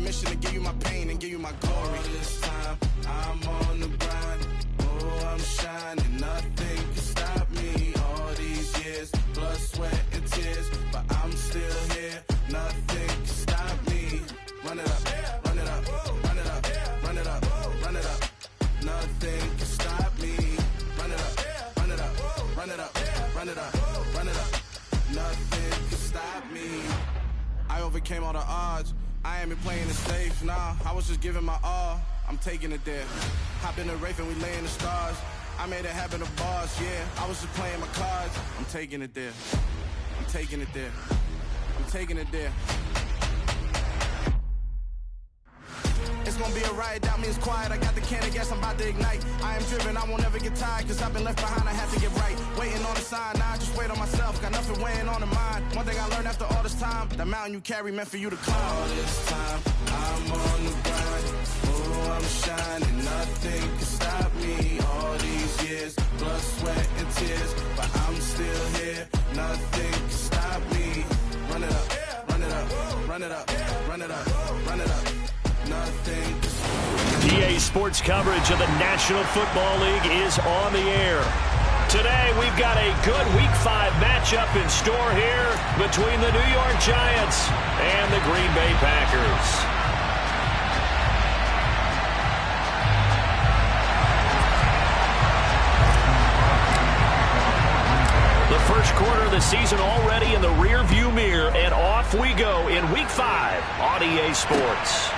mission to give you my pain and give you my glory. All this time, I'm on the grind. Oh, I'm shining, nothing can stop me. All these years, blood, sweat, and tears, but I'm still here. Nothing can stop me. Run it up, run it up, run it up, run it up, run it up. Nothing can stop me. Run it up, run it up, run it up, run it up, run it up. Nothing can stop me. I overcame all the odds. I ain't been playing it safe, nah. I was just giving my all. I'm taking it there. Hop in the Wraith and we lay in the stars. I made it happen to boss, yeah. I was just playing my cards. I'm taking it there. I'm taking it there. I'm taking it there. It's gonna be a riot, doubt me it's quiet. I got the can of gas, I'm about to ignite. I am driven, I won't ever get tired, cause I've been left behind, I have to get right. Waiting on the sign, now I just wait on myself. Got nothing weighing on the mind. One thing I learned after all this time, the mountain you carry meant for you to climb. All this time, I'm on the grind. Oh, I'm shining, nothing can stop me. All these years, blood, sweat, and tears, but I'm still here. Nothing can stop me. Run it up, run it up, run it up, run it up, run it up. Nothing. EA Sports coverage of the National Football League is on the air. Today, we've got a good Week 5 matchup in store here between the New York Giants and the Green Bay Packers. The first quarter of the season already in the rearview mirror, and off we go in Week 5 on EA Sports.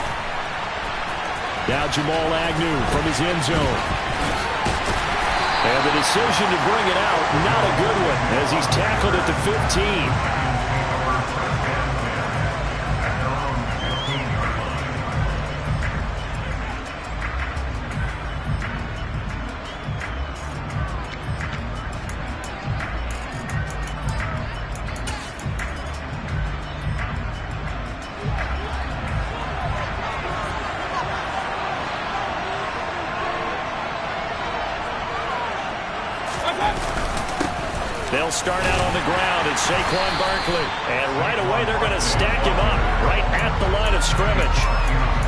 Now Jamal Agnew from his end zone. And the decision to bring it out, not a good one, as he's tackled at the 15. They'll start out on the ground at Saquon Barkley. And right away, they're going to stack him up right at the line of scrimmage.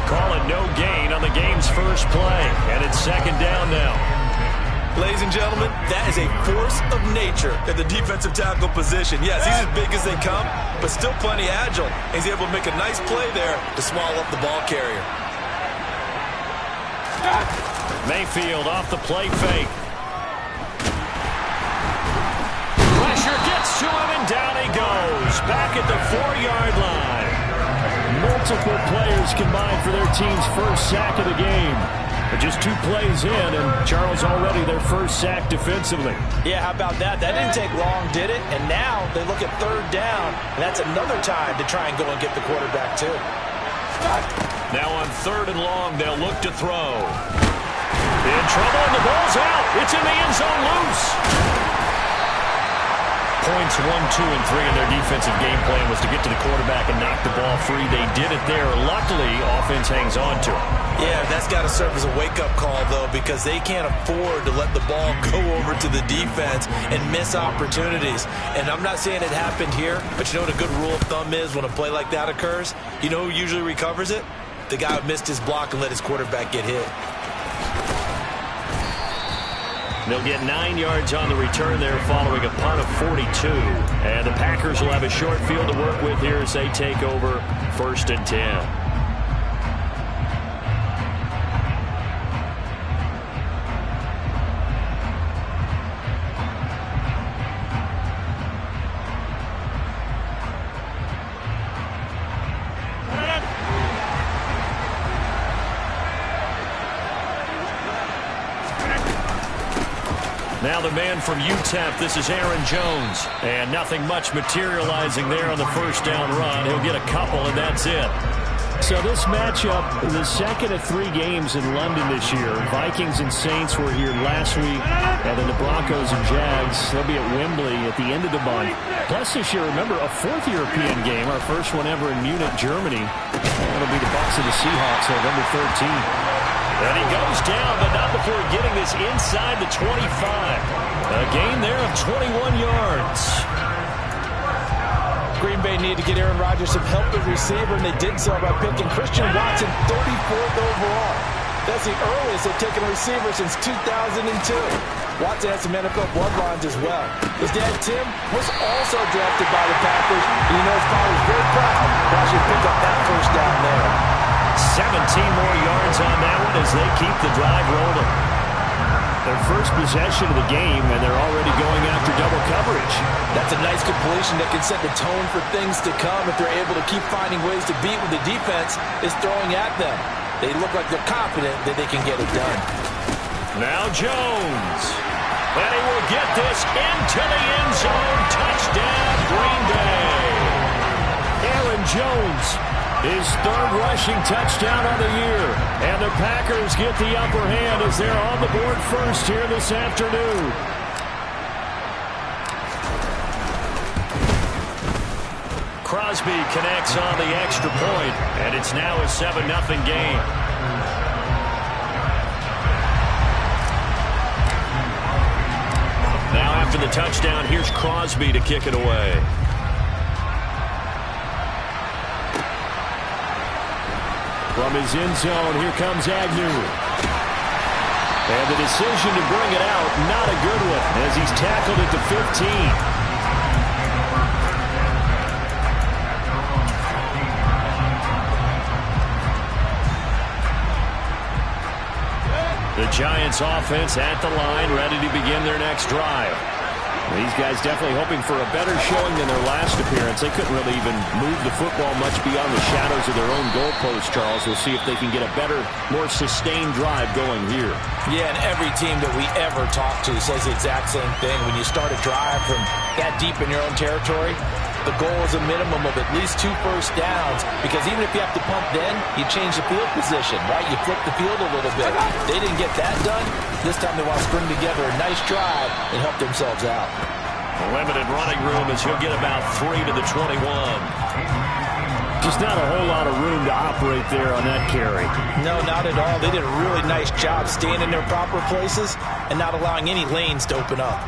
Call it no gain on the game's first play. And it's second down now. Ladies and gentlemen, that is a force of nature at the defensive tackle position. Yes, he's as big as they come, but still plenty agile. He's able to make a nice play there to swallow up the ball carrier. Mayfield off the play fake. Gets to him, and down he goes. Back at the 4-yard line. Multiple players combined for their team's first sack of the game. But just 2 plays in, and Charles already their first sack defensively. Yeah, how about that? That didn't take long, did it? And now they look at third down, and that's another time to try and go and get the quarterback, too. Now on third and long, they'll look to throw. In trouble, and the ball's out. It's in the end zone loose. Points 1, 2, and 3 in their defensive game plan was to get to the quarterback and knock the ball free. They did it there. Luckily, offense hangs on to it. Yeah, that's got to serve as a wake-up call, though, because they can't afford to let the ball go over to the defense and miss opportunities. And I'm not saying it happened here, but you know what a good rule of thumb is when a play like that occurs? You know who usually recovers it? The guy who missed his block and let his quarterback get hit. They'll get 9 yards on the return there following a punt of 42. And the Packers will have a short field to work with here as they take over 1st and 10. Now the man from UTEP, this is Aaron Jones. And nothing much materializing there on the first down run. He'll get a couple, and that's it. So this matchup, the second of 3 games in London this year. Vikings and Saints were here last week. And then the Broncos and Jags, they'll be at Wembley at the end of the month. Plus this year, remember, a 4th European game, our first one ever in Munich, Germany. That'll be the Bucs and the Seahawks November 13th. And he goes down, but not before getting this inside the 25. A gain there of 21 yards. Green Bay needed to get Aaron Rodgers some help at receiver, and they did so by picking Christian Watson 34th overall. That's the earliest they've taken a receiver since 2002. Watson has some NFL bloodlines as well. His dad, Tim, was also drafted by the Packers, and you know his father's very proud watching him pick up that first down there. 17 more yards on that one as they keep the drive rolling. Their first possession of the game, and they're already going after double coverage. That's a nice completion that can set the tone for things to come if they're able to keep finding ways to beat what the defense is throwing at them. They look like they're confident that they can get it done. Now Jones. And he will get this into the end zone. Touchdown, Green Bay. Aaron Jones, his third rushing touchdown of the year. And the Packers get the upper hand as they're on the board first here this afternoon. Crosby connects on the extra point, and it's now a 7-0 game. Now after the touchdown, here's Crosby to kick it away. From his end zone, here comes Agnew. And the decision to bring it out, not a good one, as he's tackled at the 15. The Giants offense at the line, ready to begin their next drive. These guys definitely hoping for a better showing than their last appearance. They couldn't really even move the football much beyond the shadows of their own goalpost, Charles. We'll see if they can get a better, more sustained drive going here. Yeah, and every team that we ever talk to says the exact same thing. When you start a drive from that deep in your own territory, the goal is a minimum of at least 2 first downs, because even if you have to punt then, you change the field position, right? You flip the field a little bit. They didn't get that done. This time they want to string together a nice drive and help themselves out. Limited running room as he'll get about 3 to the 21. Just not a whole lot of room to operate there on that carry. No, not at all. They did a really nice job staying in their proper places and not allowing any lanes to open up.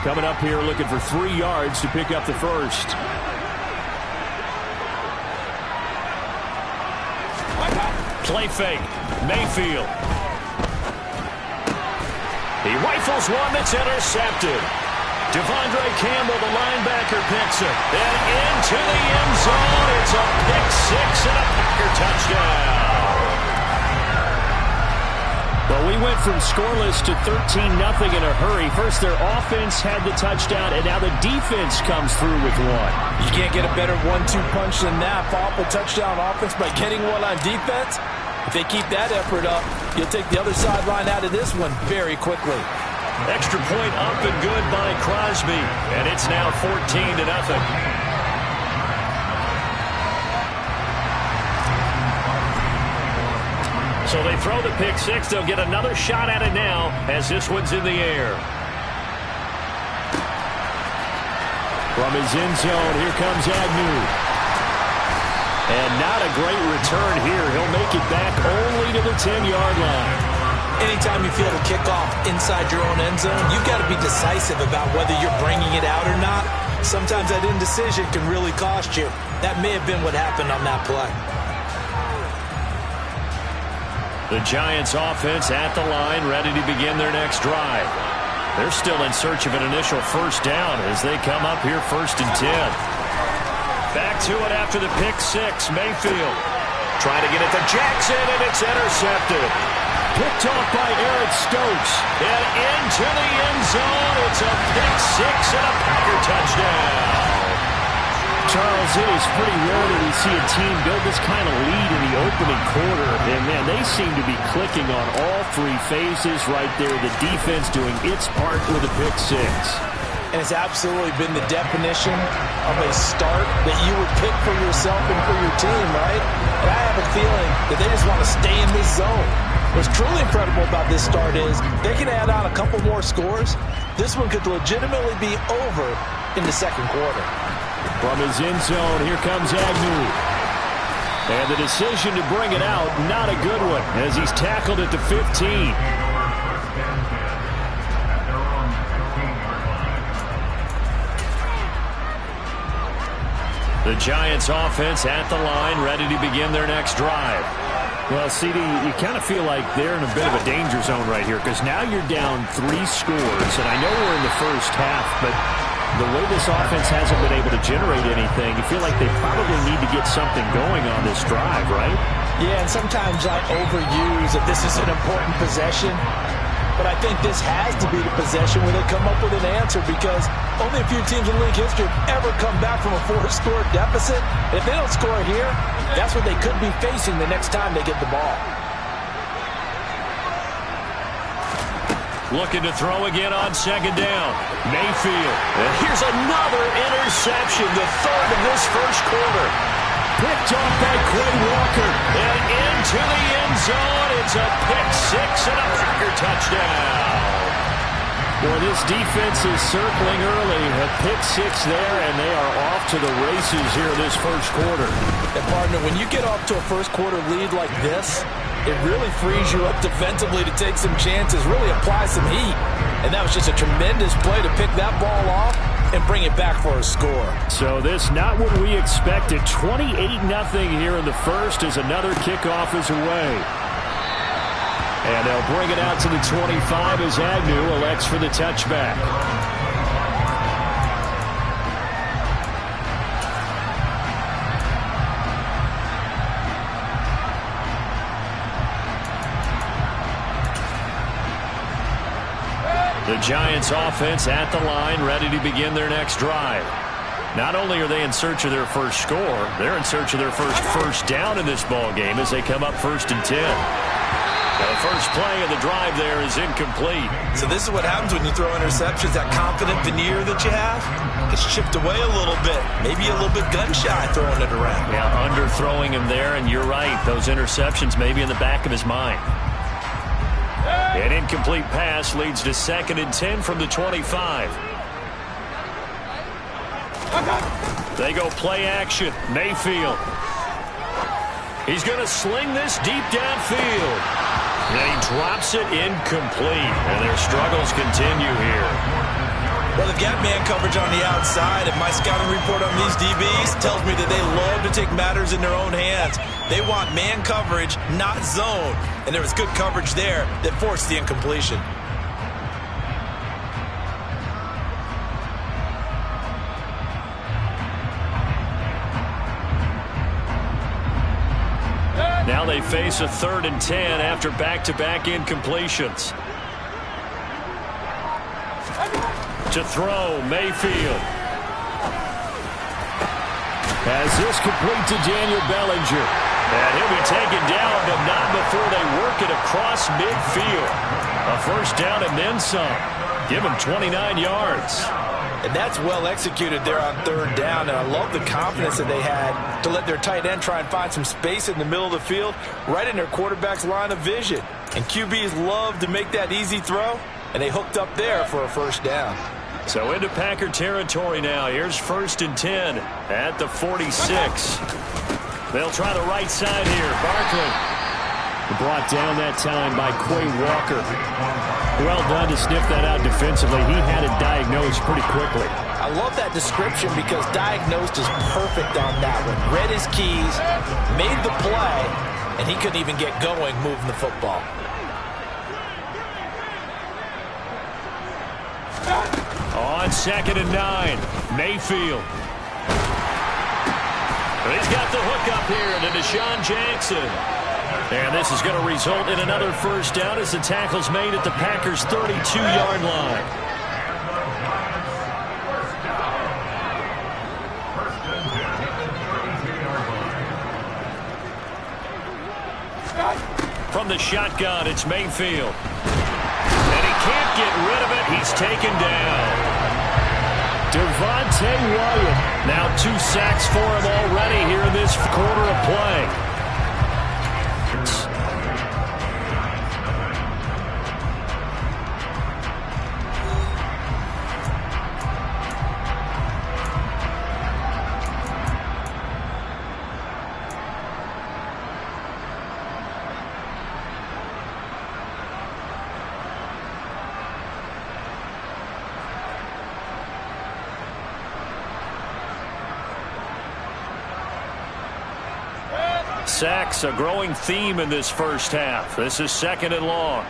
Coming up here looking for 3 yards to pick up the first. Play fake. Mayfield. He rifles one that's intercepted. Devondre Campbell, the linebacker, picks it. And into the end zone. It's a pick six and a Packer touchdown. Well, we went from scoreless to 13-0 in a hurry. First, their offense had the touchdown, and now the defense comes through with one. You can't get a better 1-2 punch than that. Follow up a touchdown offense by getting one on defense. If they keep that effort up, you'll take the other sideline out of this one very quickly. Extra point up and good by Crosby, and it's now 14-0. So they throw the pick six. They'll get another shot at it now as this one's in the air. From his end zone, here comes Agnew. And not a great return here. He'll make it back only to the 10-yard line. Anytime you feel the kickoff inside your own end zone, you've got to be decisive about whether you're bringing it out or not. Sometimes that indecision can really cost you. That may have been what happened on that play. The Giants offense at the line, ready to begin their next drive. They're still in search of an initial first down as they come up here 1st and 10. Back to it after the pick six. Mayfield trying to get it to Jackson, and it's intercepted. Picked off by Eric Stokes. And into the end zone. It's a pick six and a Packer touchdown. Charles, it is pretty rare that we see a team build this kind of lead in the opening quarter. And, man, they seem to be clicking on all 3 phases right there. The defense doing its part with a pick six. And it's absolutely been the definition of a start that you would pick for yourself and for your team, right? And I have a feeling that they just want to stay in this zone. What's truly incredible about this start is they can add on a couple more scores. This one could legitimately be over in the second quarter. From his end zone, here comes Agnew. And the decision to bring it out, not a good one, as he's tackled at the 15. The Giants offense at the line, ready to begin their next drive. Well, CD, you kind of feel like they're in a bit of a danger zone right here because now you're down 3 scores, and I know we're in the first half, but the way this offense hasn't been able to generate anything, you feel like they probably need to get something going on this drive, right? Yeah, and sometimes I overuse that this is an important possession, but I think this has to be the possession where they come up with an answer because only a few teams in league history have ever come back from a 4-score deficit. And if they don't score here, that's what they could be facing the next time they get the ball. Looking to throw again on second down. Mayfield. And here's another interception, the third of this first quarter. Picked off by Quay Walker. And into the end zone. It's a pick six and a Packer touchdown. Boy, this defense is circling early. A pick six there, and they are off to the races here this first quarter. And, partner, when you get off to a first-quarter lead like this, it really frees you up defensively to take some chances, really apply some heat. And that was just a tremendous play to pick that ball off and bring it back for a score. So this not what we expected. 28-0 here in the first as another kickoff is away. And they'll bring it out to the 25 as Agnew elects for the touchback. The Giants offense at the line, ready to begin their next drive. Not only are they in search of their first score, they're in search of their first down in this ball game as they come up 1st and 10. Now the first play of the drive there is incomplete. So this is what happens when you throw interceptions. That confident veneer that you have gets chipped away a little bit. Maybe a little bit gun-shy throwing it around. Yeah, underthrowing him there, and you're right. Those interceptions may be in the back of his mind. An incomplete pass leads to 2nd and 10 from the 25. They go play action. Mayfield. He's going to sling this deep downfield. And he drops it incomplete. And their struggles continue here. Well, they've got man coverage on the outside, and my scouting report on these DBs tells me that they love to take matters in their own hands. They want man coverage, not zone. And there was good coverage there that forced the incompletion. Now they face a 3rd and 10 after back-to-back incompletions. To throw, Mayfield. As this complete to Daniel Bellinger. And he'll be taken down, but not before they work it across midfield. A 1st down and then some. Give him 29 yards. And that's well executed there on 3rd down. And I love the confidence that they had to let their tight end try and find some space in the middle of the field, right in their quarterback's line of vision. And QBs love to make that easy throw, and they hooked up there for a 1st down. So into Packer territory now. Here's 1st and 10 at the 46. They'll try the right side here. Barkley. Brought down that time by Quay Walker. Well done to sniff that out defensively. He had it diagnosed pretty quickly. I love that description because diagnosed is perfect on that one. Read his keys, made the play, and he couldn't even get going moving the football. On 2nd and 9, Mayfield. He's got the hook up here to Deshaun Jackson. And this is going to result in another 1st down as the tackle's made at the Packers' 32-yard line. From the shotgun, it's Mayfield. And he can't get rid of it. He's taken down. Devontae Wyatt. Now 2 sacks for him already here in this quarter of play. Sacks, a growing theme in this first half. This is 2nd and long.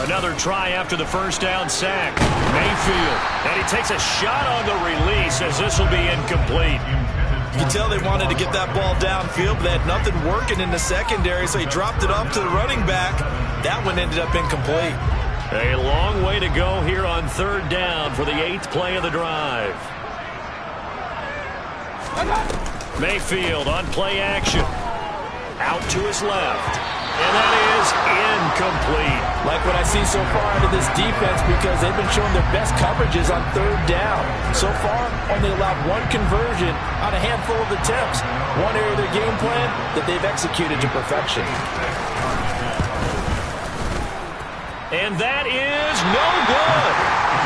Another try after the first down sack. Mayfield. And he takes a shot on the release as this will be incomplete. You can tell they wanted to get that ball downfield, but they had nothing working in the secondary, so he dropped it off to the running back. That one ended up incomplete. A long way to go here on 3rd down for the 8th play of the drive. Mayfield on play action. Out to his left. And that is incomplete. Like what I see so far out of this defense, because they've been showing their best coverages on 3rd down. So far, only allowed 1 conversion on a handful of attempts. One area of their game plan that they've executed to perfection. And that is no good.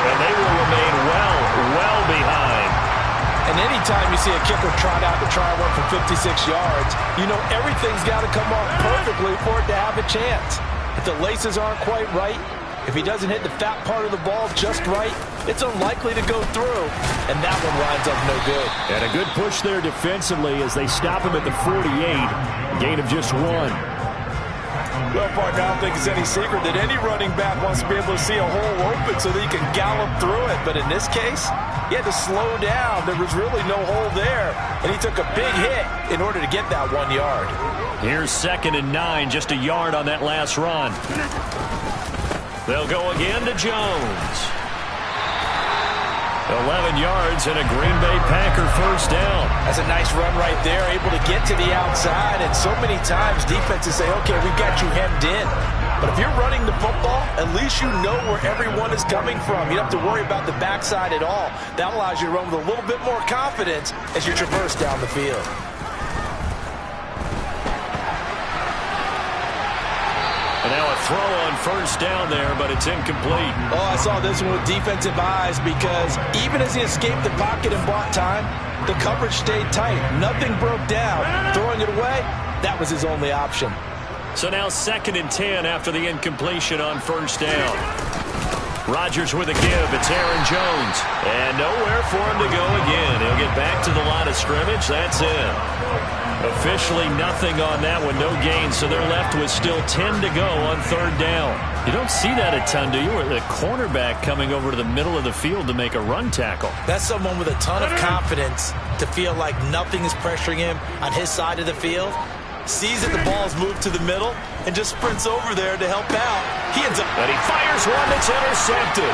And they will remain well behind. And anytime you see a kicker trot out to try and work for 56 yards, you know everything's got to come off perfectly for it to have a chance. If the laces aren't quite right, if he doesn't hit the fat part of the ball just right, it's unlikely to go through. And that one winds up no good. And a good push there defensively as they stop him at the 48. Gain of just 1. Well, partner, I don't think it's any secret that any running back wants to be able to see a hole open so that he can gallop through it. But in this case, he had to slow down. There was really no hole there. And he took a big hit in order to get that 1 yard. Here's 2nd and 9, just a yard on that last run. They'll go again to Jones. 11 yards and a Green Bay Packer first down. That's a nice run right there, able to get to the outside. And so many times defenses say, okay, we've got you hemmed in. But if you're running the football, at least you know where everyone is coming from. You don't have to worry about the backside at all. That allows you to run with a little bit more confidence as you traverse down the field. And now a throw on first down there, but it's incomplete. Oh, I saw this one with defensive eyes because even as he escaped the pocket and bought time, the coverage stayed tight. Nothing broke down. Throwing it away, that was his only option. So now 2nd and 10 after the incompletion on first down. Rodgers with a give. It's Aaron Jones. And nowhere for him to go again. He'll get back to the line of scrimmage. That's it. Officially nothing on that one. No gain. So they're left with still 10 to go on 3rd down. You don't see that a ton, do you? Or the cornerback coming over to the middle of the field to make a run tackle. That's someone with a ton of confidence to feel like nothing is pressuring him on his side of the field. Sees that the ball's moved to the middle and just sprints over there to help out. He ends up... And he fires one that's intercepted.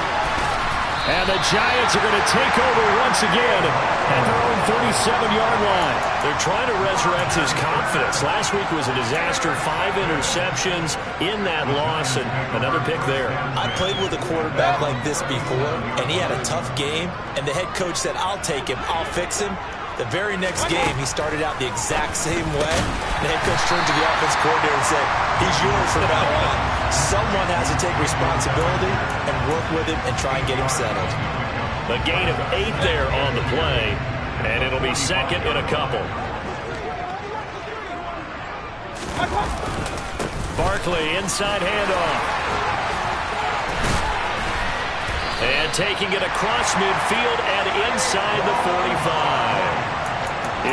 And the Giants are going to take over once again at their own 37-yard line. They're trying to resurrect his confidence. Last week was a disaster. 5 interceptions in that loss and another pick there. I played with a quarterback like this before, and he had a tough game, and the head coach said, I'll take him, I'll fix him. The very next game, he started out the exact same way. The head coach turned to the offense coordinator and said, he's yours from now on. Someone has to take responsibility and work with him and try and get him settled. A gain of 8 there on the play, and it'll be 2nd and a couple. Barkley, inside handoff. And taking it across midfield and inside the 45.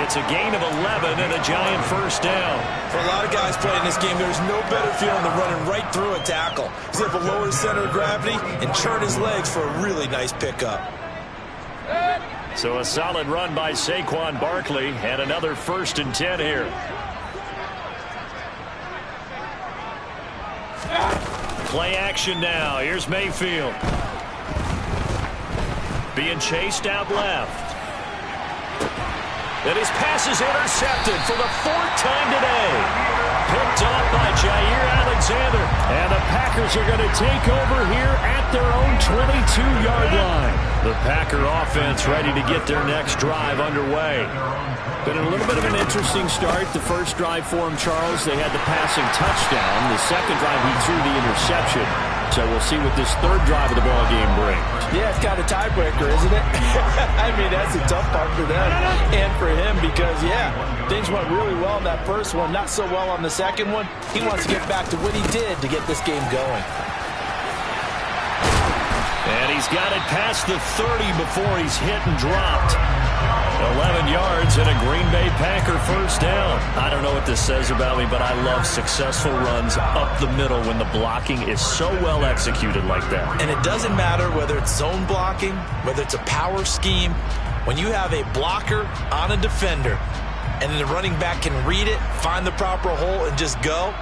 It's a gain of 11 and a Giant first down. For a lot of guys playing this game, there's no better feeling than running right through a tackle. He's able to lower his center of gravity and churn his legs for a really nice pickup. So a solid run by Saquon Barkley and another 1st and 10 here. Play action now. Here's Mayfield. Being chased out left. And his pass is intercepted for the 4th time today. Picked off by Jair Alexander. And the Packers are going to take over here at their own 22-yard line. The Packer offense ready to get their next drive underway. Been a little bit of an interesting start. The first drive for him, Charles, they had the passing touchdown. The second drive, he threw the interception. So we'll see what this 3rd drive of the ball game brings. Yeah, it's kind of a tiebreaker, isn't it? I mean, that's a tough part for them and for him because, yeah, things went really well in that first one, not so well on the second one. He wants to get back to what he did to get this game going. And he's got it past the 30 before he's hit and dropped. 11 yards and a Green Bay Packer first down. I don't know what this says about me, but I love successful runs up the middle when the blocking is so well executed like that. And it doesn't matter whether it's zone blocking, whether it's a power scheme. When you have a blocker on a defender and then the running back can read it, find the proper hole, and just go,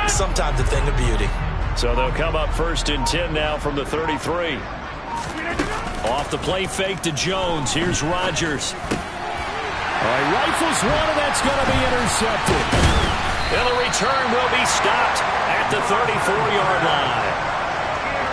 it's sometimes a thing of beauty. So they'll come up 1st and 10 now from the 33. Off the play fake to Jones. Here's Rodgers. All right, rifles one, and that's going to be intercepted. And the return will be stopped at the 34-yard line.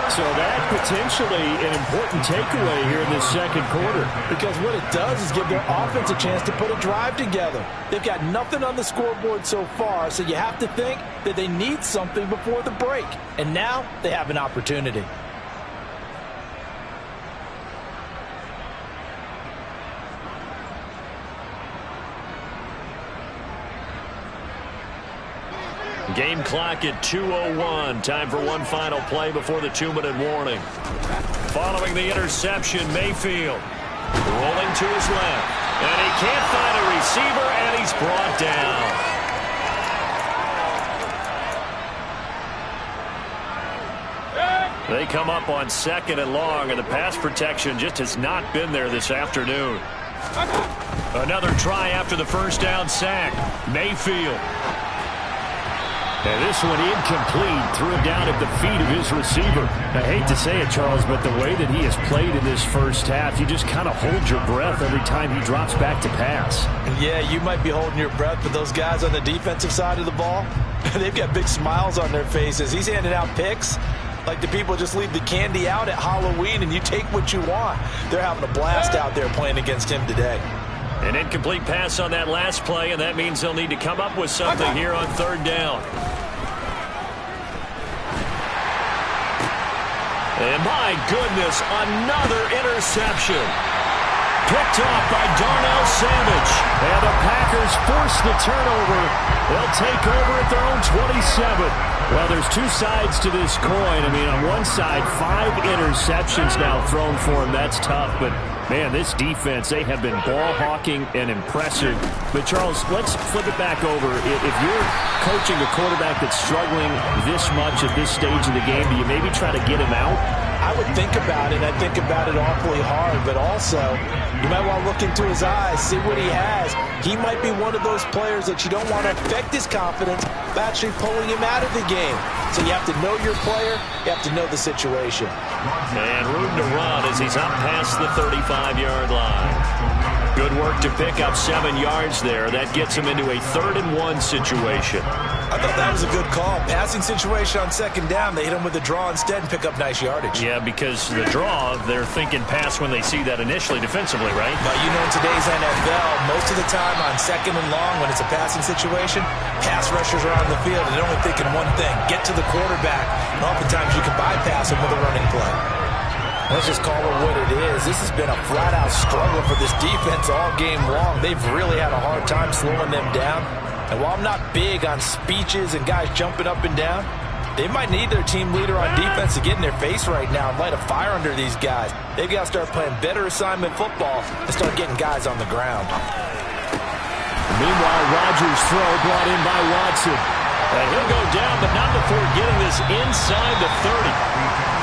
So that potentially an important takeaway here in this second quarter. Because what it does is give their offense a chance to put a drive together. They've got nothing on the scoreboard so far, so you have to think that they need something before the break. And now they have an opportunity. Game clock at 2:01. Time for one final play before the 2-minute warning. Following the interception, Mayfield rolling to his left. And he can't find a receiver, and he's brought down. They come up on 2nd and long, and the pass protection just has not been there this afternoon. Another try after the first down sack. Mayfield. And this one incomplete. Threw it down at the feet of his receiver. I hate to say it, Charles, but the way that he has played in this first half, you just kind of hold your breath every time he drops back to pass. Yeah, you might be holding your breath, but those guys on the defensive side of the ball, they've got big smiles on their faces. He's handing out picks like the people just leave the candy out at Halloween and you take what you want. They're having a blast out there playing against him today. An incomplete pass on that last play, and that means they'll need to come up with something here on 3rd down. And my goodness, another interception. Picked off by Darnell Savage. And the Packers force the turnover. They'll take over at their own 27. Well, there's two sides to this coin. I mean, on one side, 5 interceptions now thrown for him. That's tough, but man, this defense, they have been ball hawking and impressive. But, Charles, let's flip it back over. If you're coaching a quarterback that's struggling this much at this stage of the game, do you maybe try to get him out? I would think about it. I think about it awfully hard, but also you might want to look into his eyes, see what he has. He might be one of those players that you don't want to affect his confidence by actually pulling him out of the game. So you have to know your player. You have to know the situation. And room to run as he's up past the 35-yard line. Good work to pick up 7 yards there. That gets him into a 3rd and 1 situation. I thought that was a good call. Passing situation on 2nd down. They hit him with the draw instead and pick up nice yardage. Yeah, because the draw, they're thinking pass when they see that initially defensively, right? But you know, in today's NFL, most of the time on 2nd and long, when it's a passing situation, pass rushers are on the field and they're only thinking one thing, get to the quarterback. And oftentimes you can bypass him with a running play. Let's just call it what it is. This has been a flat-out struggle for this defense all game long. They've really had a hard time slowing them down. And while I'm not big on speeches and guys jumping up and down, they might need their team leader on defense to get in their face right now and light a fire under these guys. They've got to start playing better assignment football and start getting guys on the ground. Meanwhile, Rodgers' throw brought in by Watson. And he'll go down, but not before getting this inside the 30.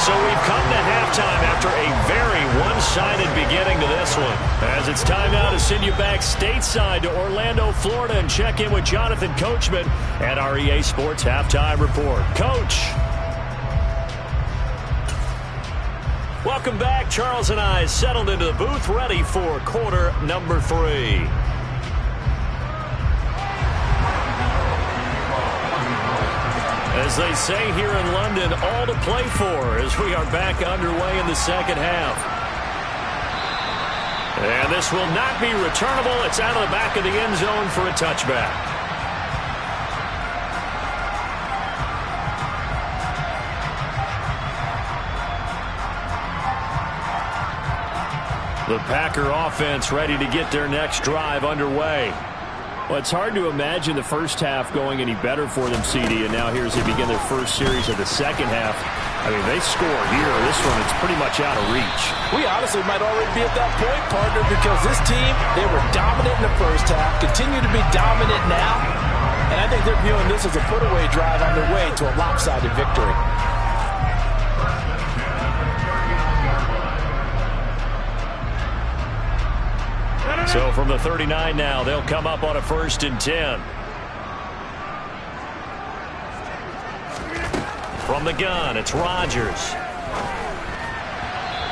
So we've come to halftime after a very one-sided beginning to this one. As it's time now to send you back stateside to Orlando, Florida, and check in with Jonathan Coachman at our EA Sports Halftime Report. Coach. Welcome back. Charles and I settled into the booth, ready for quarter number 3. As they say here in London, all to play for as we are back underway in the second half. And this will not be returnable. It's out of the back of the end zone for a touchback. The Packer offense ready to get their next drive underway. Well, it's hard to imagine the first half going any better for them, CD, and now here as they begin their first series of the second half. I mean, they score here. This one, it's pretty much out of reach. We honestly might already be at that point, partner, because this team, they were dominant in the first half, continue to be dominant now, and I think they're viewing this as a put-away drive on their way to a lopsided victory. So from the 39 now, they'll come up on a 1st and 10. From the gun, it's Rodgers.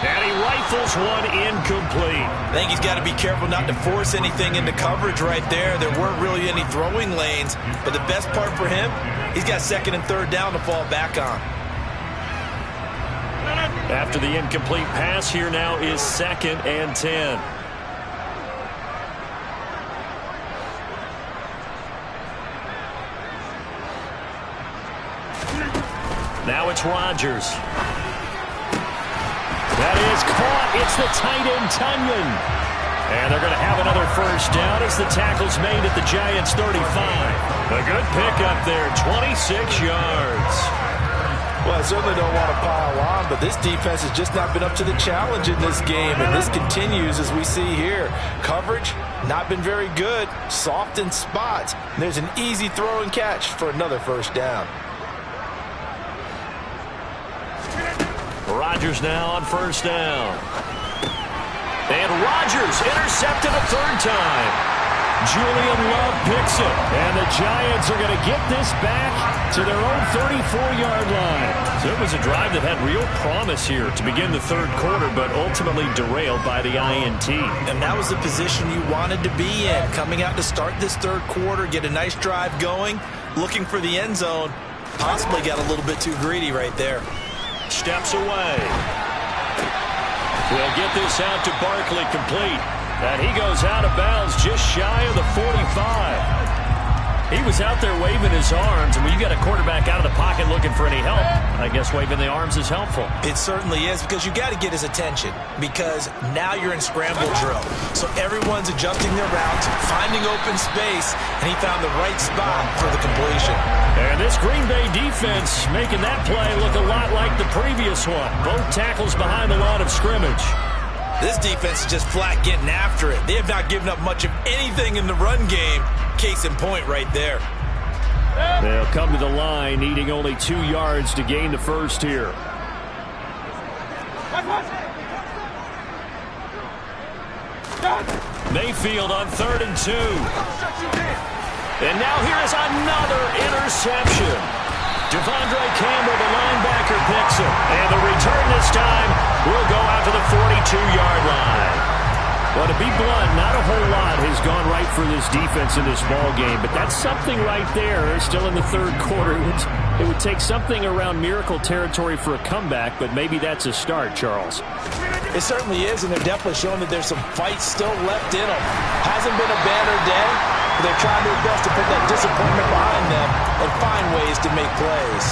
And he rifles one incomplete. I think he's got to be careful not to force anything into coverage right there. There weren't really any throwing lanes, but the best part for him, he's got 2nd and 3rd down to fall back on. After the incomplete pass, here now is 2nd and 10. Now it's Rodgers. That is caught. It's the tight end, Tunyon. And they're going to have another 1st down as the tackle's made at the Giants' 35. A good pickup there, 26 yards. Well, I certainly don't want to pile on, but this defense has just not been up to the challenge in this game, and this continues as we see here. Coverage, not been very good, soft in spots. And there's an easy throw and catch for another 1st down. Rodgers now on 1st down. And Rodgers intercepted a 3rd time. Julian Love picks it. And the Giants are going to get this back to their own 34-yard line. So it was a drive that had real promise here to begin the 3rd quarter, but ultimately derailed by the INT. And that was the position you wanted to be in. Coming out to start this 3rd quarter, get a nice drive going, looking for the end zone. Possibly got a little bit too greedy right there. Steps away. We'll get this out to Barkley complete. And he goes out of bounds just shy of the 45. He was out there waving his arms, and when you got a quarterback out of the pocket looking for any help, I guess waving the arms is helpful. It certainly is, because you got to get his attention, because now you're in scramble drill. So everyone's adjusting their routes, finding open space, and he found the right spot for the completion. And this Green Bay defense making that play look a lot like the previous one. Both tackles behind the line of scrimmage. This defense is just flat getting after it. They have not given up much of anything in the run game. Case in point right there. They'll come to the line, needing only 2 yards to gain the 1st here. Mayfield on 3rd and 2. And now here is another interception. Devondre Campbell, the linebacker, picks it. And the return this time will go out to the 42-yard line. Well, to be blunt, not a whole lot has gone right for this defense in this ball game, but that's something right there. Still in the 3rd quarter. It would take something around miracle territory for a comeback, but maybe that's a start, Charles. It certainly is, and they're definitely showing that there's some fight still left in them. Hasn't been a banner day, but they're trying their best to put that disappointment behind them and find ways to make plays.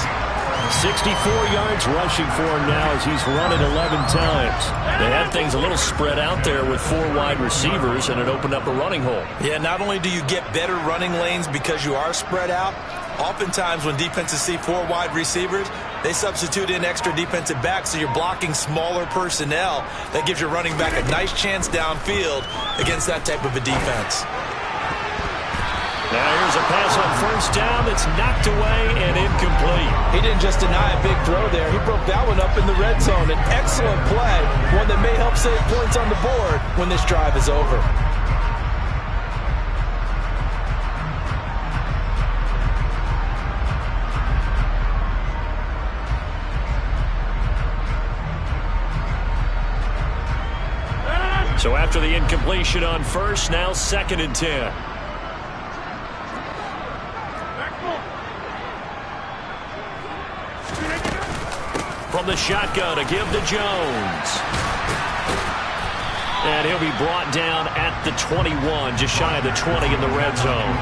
64 yards rushing for him now as he's run it 11 times. They had things a little spread out there with 4 wide receivers, and it opened up a running hole. Yeah, not only do you get better running lanes because you are spread out, oftentimes when defenses see 4 wide receivers, they substitute in extra defensive backs, so you're blocking smaller personnel. That gives your running back a nice chance downfield against that type of a defense. Now here's a pass on 1st down that's knocked away and incomplete. He didn't just deny a big throw there. He broke that one up in the red zone. An excellent play, one that may help save points on the board when this drive is over. So after the incompletion on 1st, now 2nd and 10. From the shotgun to give to Jones. And he'll be brought down at the 21, just shy of the 20 in the red zone.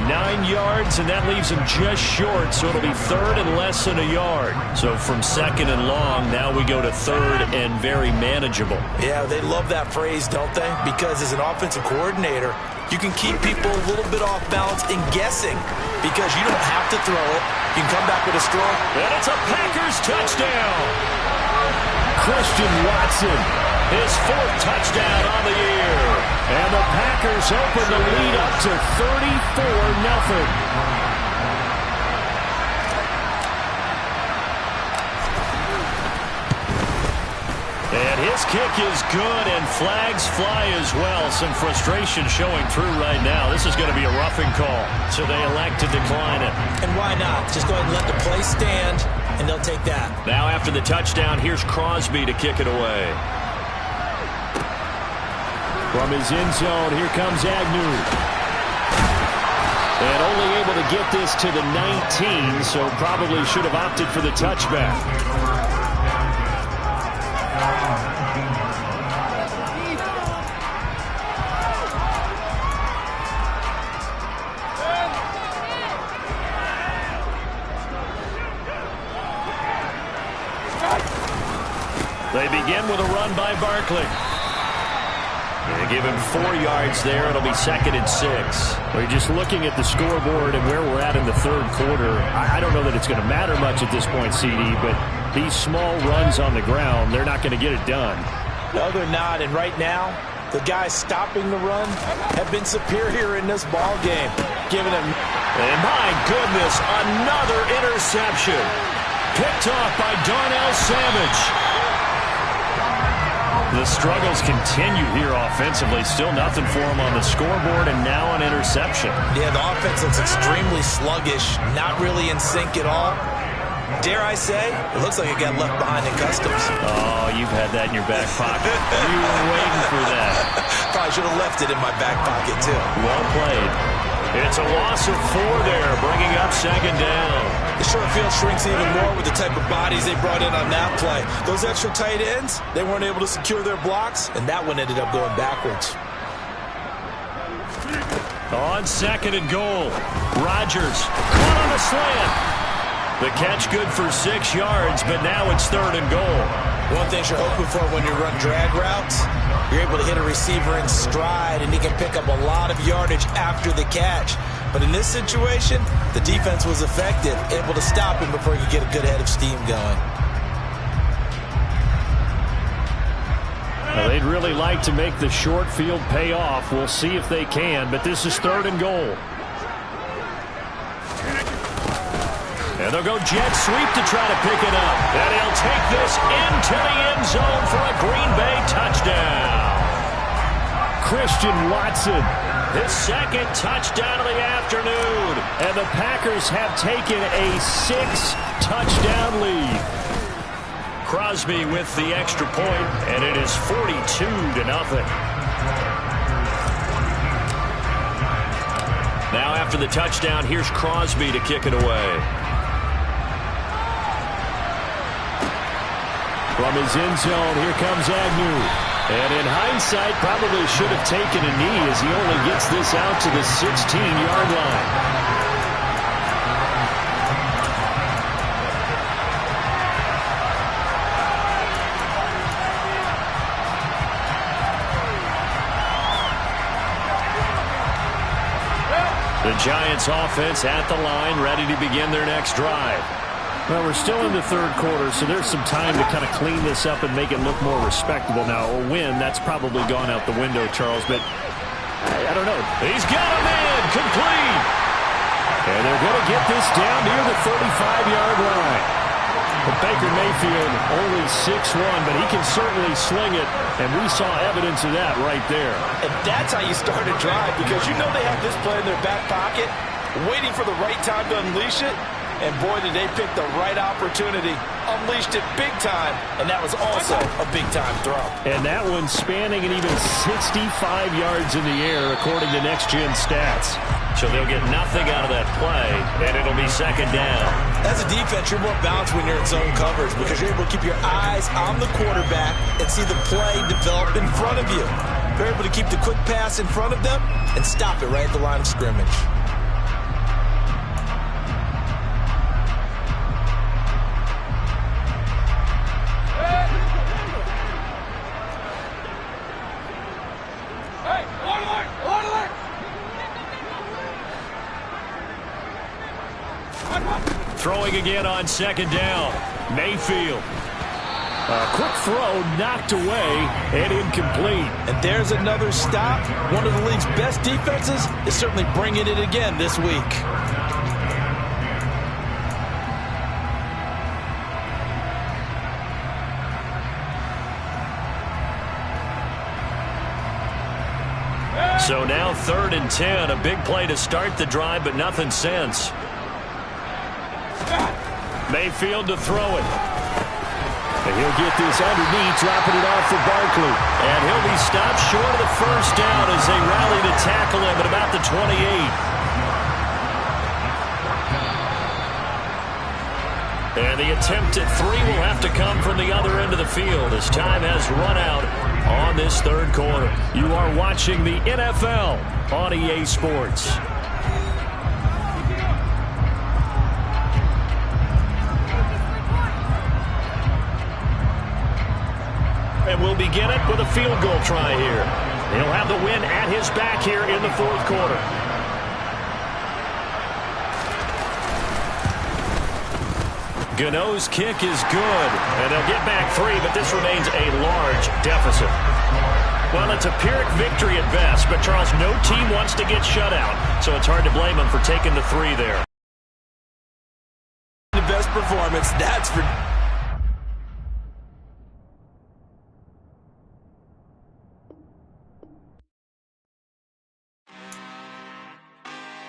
9 yards, and that leaves him just short, so it'll be third and less than a yard. So from second and long, now we go to third and very manageable. Yeah, they love that phrase, don't they? Because as an offensive coordinator, you can keep people a little bit off balance and guessing because you don't have to throw it. You can come back with a score. And it's a Packers touchdown. Christian Watson, his 4th touchdown on the year. And the Packers open the lead up to 34-0. And his kick is good, and flags fly as well. Some frustration showing through right now. This is going to be a roughing call, so they elect to decline it. And why not? Just go ahead and let the play stand, and they'll take that. Now after the touchdown, here's Crosby to kick it away. From his end zone, here comes Agnew. And only able to get this to the 19, so probably should have opted for the touchback. They begin with a run by Barkley. They give him 4 yards there. It'll be 2nd and 6. Well, you're just looking at the scoreboard and where we're at in the third quarter. I don't know that it's going to matter much at this point, CD, but these small runs on the ground, they're not going to get it done. No, they're not. And right now, the guys stopping the run have been superior in this ball game. Giving them... And my goodness, another interception. Picked off by Darnell Savage. The struggles continue here offensively. Still nothing for him on the scoreboard, and now an interception. Yeah, the offense looks extremely sluggish, not really in sync at all. Dare I say, it looks like it got left behind in customs. Oh, you've had that in your back pocket. You were waiting for that. Probably should have left it in my back pocket, too. Well played. It's a loss of 4 there, bringing up 2nd down. The short field shrinks even more with the type of bodies they brought in on that play. Those extra tight ends, they weren't able to secure their blocks, and that one ended up going backwards. On 2nd and goal, Rodgers caught on the slant. The catch good for 6 yards, but now it's 3rd and goal. One thing you're hoping for when you run drag routes, you're able to hit a receiver in stride, and he can pick up a lot of yardage after the catch. But in this situation, the defense was effective, able to stop him before he could get a good head of steam going. Well, they'd really like to make the short field pay off. We'll see if they can, but this is 3rd and goal. And they'll go jet sweep to try to pick it up. And he'll take this into the end zone for a Green Bay touchdown. Christian Watson, his 2nd touchdown of the afternoon. And the Packers have taken a 6-touchdown lead. Crosby with the extra point, and it is 42-0. Now after the touchdown, here's Crosby to kick it away. From his end zone, here comes Agnew. And in hindsight, probably should have taken a knee as he only gets this out to the 16-yard line. The Giants offense at the line, ready to begin their next drive. Well, we're still in the third quarter, so there's some time to kind of clean this up and make it look more respectable. Now, a win, that's probably gone out the window, Charles, but I don't know. He's got a man, complete. And they're going to get this down near the 35-yard line. But Baker Mayfield only 6'1", but he can certainly sling it, and we saw evidence of that right there. And that's how you start a drive, because you know they have this play in their back pocket, waiting for the right time to unleash it. And boy, did they pick the right opportunity. Unleashed it big time. And that was also a big-time throw. And that one spanning an even 65 yards in the air, according to Next Gen Stats. So they'll get nothing out of that play, and it'll be 2nd down. As a defense, you're more balanced when you're in zone coverage because you're able to keep your eyes on the quarterback and see the play develop in front of you. You're able to keep the quick pass in front of them and stop it right at the line of scrimmage. throwing again on second down. Mayfield. A quick throw knocked away and incomplete. And there's another stop. One of the league's best defenses is certainly bringing it again this week. So now 3rd and 10. A big play to start the drive, but nothing since. Mayfield to throw it. And he'll get this underneath, dropping it off for Barkley. And he'll be stopped short of the first down as they rally to tackle him at about the 28. And the attempt at 3 will have to come from the other end of the field as time has run out on this 3rd quarter. You are watching the NFL on EA Sports. And we'll begin it with a field goal try here. He'll have the win at his back here in the 4th quarter. Gano's kick is good, and they'll get back 3, but this remains a large deficit. Well, it's a Pyrrhic victory at best, but Charles, no team wants to get shut out, so it's hard to blame them for taking the 3 there. The best performance, that's for...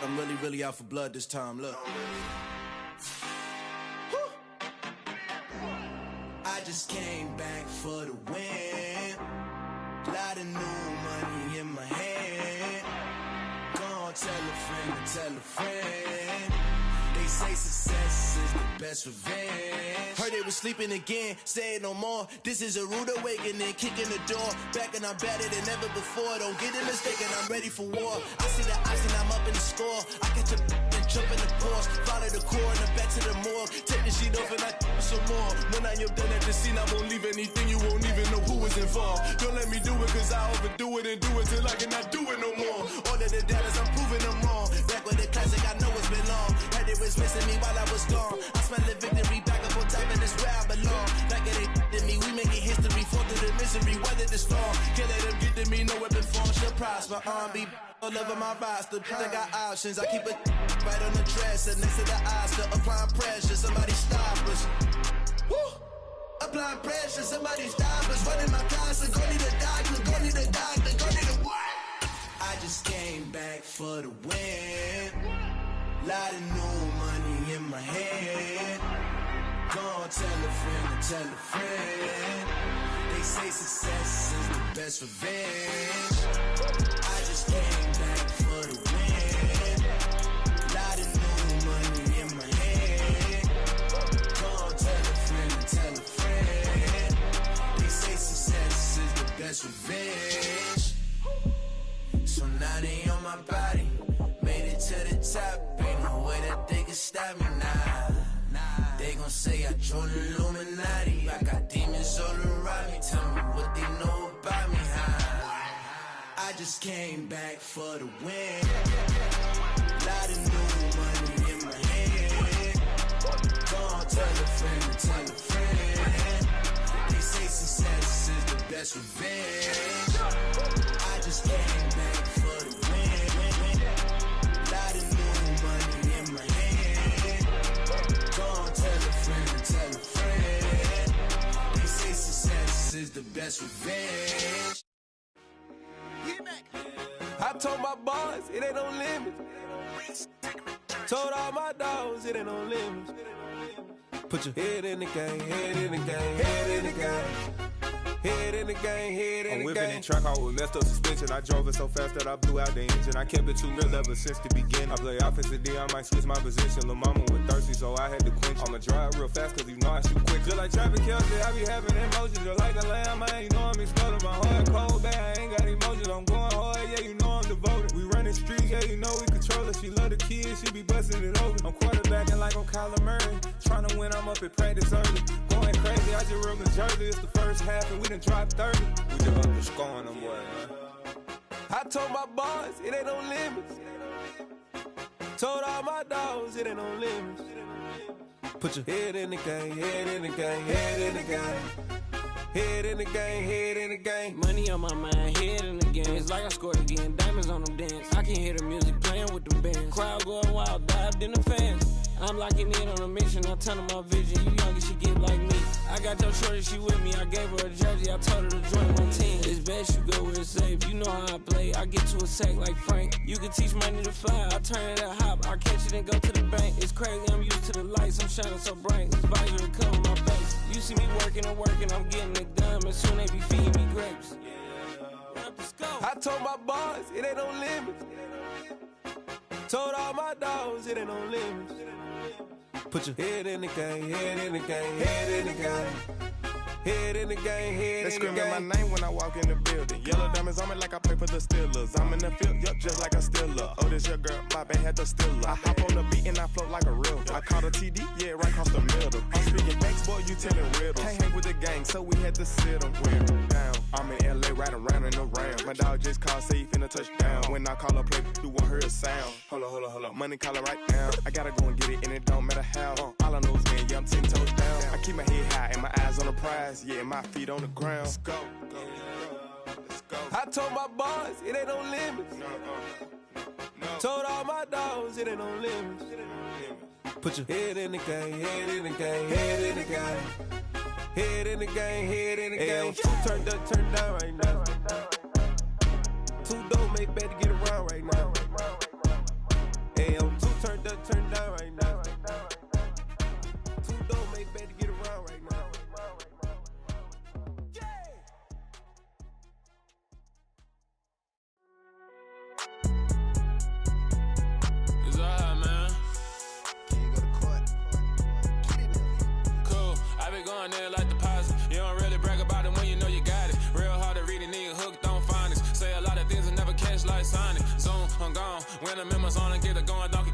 I'm really out for blood this time, look. I just came back for the win. Lot of new money in my hand. Gonna tell a friend. They say success is the best revenge. Heard they was sleeping again, say it no more. This is a rude awakening, kicking the door. Back and I'm better than ever before. Don't get it mistaken, I'm ready for war. I see the ice and I'm up in the score. I get to and jump in the course. Follow the core and the back to the morgue. Take the sheet off and I some more. When I am done at the scene, I won't leave anything. You won't even know who was involved. Don't let me do it cause I overdo it and do it till I cannot do it no more. All of the doubters, I'm proving them wrong. Back with the classic, I know it's been long. Heard it was missing me while I was gone. I smell the victory back up on top and it's where I belong. Like it ain't to me, we making history. Fall through the misery, weather the storm. Can't let them get to me, no weapon form should prosper. Be all over my roster. I got options, I keep it right on the dresser. Next to the Oscar, applying pressure. Somebody stop us. Woo! Applying pressure, somebody stop us. Running my closet, go need a doctor, go need a doctor, go need a what? I just came back for the win. Lot of new money in my hand. Gonna tell a friend. They say success is the best revenge. I just came back for the win. Lot of new money in my hand. Gonna tell a friend. They say success is the best revenge. So now they on my body. Made it to the top. Ain't no way that they can stop me now. They gon' say I joined the Illuminati. I got demons all around me. Tell me what they know about me, huh? I just came back for the win. Lot of new money in my hand. Gonna tell a friend. They say success is the best revenge. I just came back for the win. Lot of new money in my hand. Gonna tell a friend. They say success is the best revenge. I told my boys it ain't no limits. Told all my dogs it ain't no limits. Put your head in the game, head in the game, head in the game. Head in the game, head in the game. I'm whipping the track out with messed up suspension. I drove it so fast that I blew out the engine. I kept it too real ever since the beginning. I play offensive D, I might switch my position. Lil' mama was thirsty, so I had to quench. I'ma drive real fast, cause you know I shoot quick. Just like traffic Kelsey, I be having emotions. Just like a lamb, I ain't know I'm exploding. My heart cold, bad, I ain't got emotions. I'm going hard, yeah, you know I'm devoted. We running streets, yeah, you know we control it. She love the kids, she be busting it over. I'm quarterbacking like I'm Kyler Murray. Trying to win, I'm up at practice early. Going crazy, I just rode the jersey. It's the first half and we done dropped 30. We just underscoring them, boy, man. I told my boys it ain't no limits. Told all my dogs it ain't no limits. Put your head in the game, head in the game, head in the game. Head in the game, head in the game. Money on my mind, head in the game. It's like I scored again, diamonds on them dance. I can hear the music playing with the bands. Crowd going wild, dived in the fans. I'm locking in on a mission, I turn my vision. You young and she get like me. I got your shorty, she with me. I gave her a jersey, I told her to join my team. It's best you go where it's safe. You know how I play, I get to a sack like Frank. You can teach money to fly, I turn it at hop. I catch it and go to the bank. It's crazy, I'm used to the lights, I'm shining so bright. This visor cover my face. You see me working and working, I'm getting it done. And soon they be feeding me grapes. I told my boys, it ain't no limits. Told all my dogs, it ain't no limits. Put your head in the game, head in the game, head in the game. Head in the game, head in the game. They screaming my name when I walk in the building. Yellow diamonds on me like I play for the Steelers. I'm in the field, yup, just like a Steeler. Oh, this your girl, my bad, had the Steeler. I hop on the beat and I float like a real. I caught a TD, yeah, right across the middle. I'm speaking thanks, boy, you telling riddles. Can't hang with the gang, so we had to sit them down. I'm in LA, riding around in the Rams. My dog just called, say he finna touch down. When I call a play, you won't hear a sound. Hold up, money calling right now. I gotta go and get it, and it don't matter how. All I know is, man, yeah, I'm 10 toes down. I keep my head high and my eyes on the prize. Yeah, my feet on the ground. Let's go. Let's go. I told my boys, it ain't no limits. No. Told all my dogs, it ain't no limits. Put your head in the game, head in the game, head in the game. Head in the game, head in the game. Two turned up, turned down right now. Two dope make better get around right now. Hey, two turned up, turned down right now. Two dope make better get around right now. It's alright, man. Can you go to court? Get it up. Cool. I been going there like deposit. You don't really brag about it when you know you got it. Real hard to read a nigga hooked on finance. Say a lot of things and never catch like Sonic. Zoom, I'm gone. When I'm in my zone and get it going, donkey